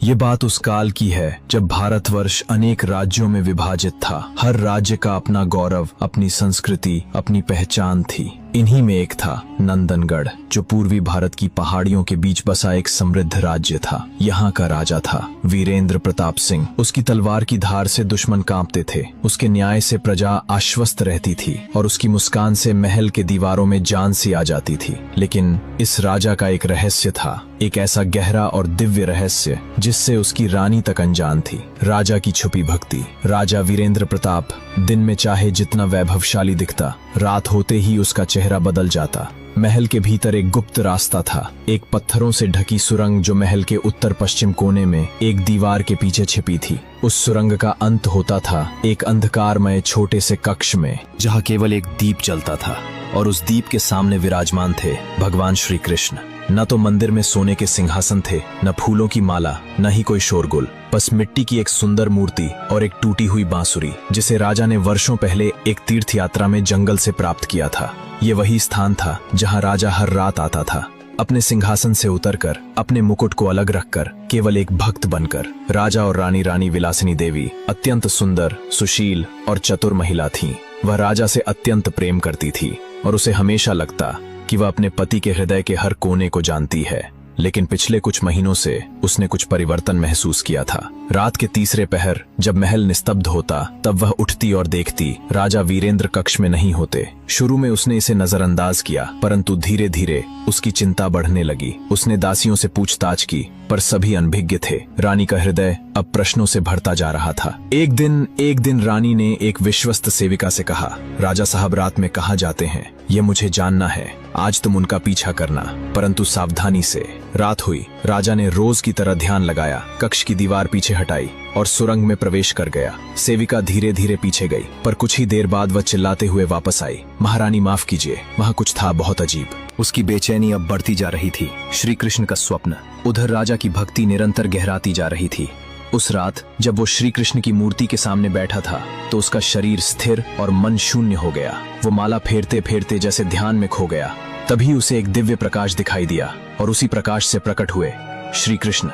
ये बात उस काल की है जब भारतवर्ष अनेक राज्यों में विभाजित था। हर राज्य का अपना गौरव, अपनी संस्कृति, अपनी पहचान थी। इन्हीं में एक था नंदनगढ़, जो पूर्वी भारत की पहाड़ियों के बीच बसा एक समृद्ध राज्य था। यहाँ का राजा था वीरेंद्र प्रताप सिंह। उसकी तलवार की धार से दुश्मन कांपते थे, उसके न्याय से प्रजा आश्वस्त रहती थी और उसकी मुस्कान से महल के दीवारों में जान सी आ जाती थी। लेकिन इस राजा का एक रहस्य था, एक ऐसा गहरा और दिव्य रहस्य जिससे उसकी रानी तक अनजान थी। राजा की छुपी भक्ति। राजा वीरेंद्र प्रताप दिन में चाहे जितना वैभवशाली दिखता, रात होते ही उसका चेहरा बदल जाता। महल के भीतर एक गुप्त रास्ता था, एक पत्थरों से ढकी सुरंग जो महल के उत्तर पश्चिम कोने में एक दीवार के पीछे छिपी थी। उस सुरंग का अंत होता था एक अंधकारमय छोटे से कक्ष में, जहाँ केवल एक दीप जलता था और उस दीप के सामने विराजमान थे भगवान श्री कृष्ण। न तो मंदिर में सोने के सिंहासन थे, न फूलों की माला, न ही कोई शोरगुल, बस मिट्टी की एक सुंदर मूर्ति और एक टूटी हुई बांसुरी, जिसे राजा ने वर्षों पहले एक तीर्थ यात्रा में जंगल से प्राप्त किया था। ये वही स्थान था जहां राजा हर रात आता था, अपने सिंहासन से उतरकर, अपने मुकुट को अलग रखकर, केवल एक भक्त बनकर। राजा और रानी विलासिनी देवी अत्यंत सुंदर, सुशील और चतुर महिला थीं। वह राजा से अत्यंत प्रेम करती थी और उसे हमेशा लगता कि वह अपने पति के हृदय के हर कोने को जानती है। लेकिन पिछले कुछ महीनों से उसने कुछ परिवर्तन महसूस किया था। रात के तीसरे पहर जब महल निस्तब्ध होता, तब वह उठती और देखती राजा वीरेंद्र कक्ष में नहीं होते। शुरू में उसने इसे नजरअंदाज किया, परंतु धीरे धीरे उसकी चिंता बढ़ने लगी। उसने दासियों से पूछताछ की, पर सभी अनभिज्ञ थे। रानी का हृदय अब प्रश्नों से भरता जा रहा था। एक दिन रानी ने एक विश्वस्त सेविका से कहा, राजा साहब रात में कहाँ जाते हैं, ये मुझे जानना है। आज तुम उनका पीछा करना, परंतु सावधानी से। रात हुई। राजा ने रोज की तरह ध्यान लगाया, कक्ष की दीवार पीछे हटाई और सुरंग में प्रवेश कर गया। सेविका धीरे धीरे पीछे गई, पर कुछ ही देर बाद वह चिल्लाते हुए वापस आई, महारानी माफ कीजिए, वहाँ कुछ था बहुत अजीब। उसकी बेचैनी अब बढ़ती जा रही थी। श्री कृष्ण का स्वप्न। उधर राजा की भक्ति निरंतर गहराती जा रही थी। उस रात जब वो श्री कृष्ण की मूर्ति के सामने बैठा था, तो उसका शरीर स्थिर और मन शून्य हो गया। वो माला फेरते फेरते जैसे ध्यान में खो गया। तभी उसे एक दिव्य प्रकाश दिखाई दिया और उसी प्रकाश से प्रकट हुए श्री कृष्ण।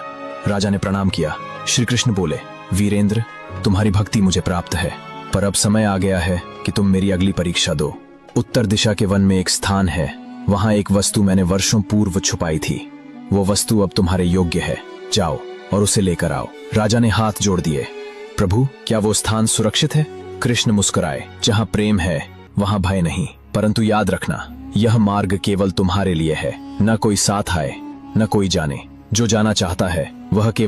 राजा ने प्रणाम किया। श्री कृष्ण बोले, वीरेंद्र, तुम्हारी भक्ति मुझे प्राप्त है, पर अब समय आ गया है कि तुम मेरी अगली परीक्षा दो। उत्तर दिशा के वन में एक स्थान है, वहां एक वस्तु मैंने वर्षों पूर्व छुपाई थी। वो वस्तु अब तुम्हारे योग्य है, जाओ और उसे लेकर आओ। राजा ने हाथ जोड़ दिए। प्रभु, क्या वो स्थान सुरक्षित है? कृष्ण मुस्कुराए, जहाँ प्रेम है वहाँ भय नहीं, परंतु याद रखना, यह मार्ग केवल तुम्हारे लिए है। न कोई साथ आए, न कोई जाने। जो जाना चाहता है वह केवल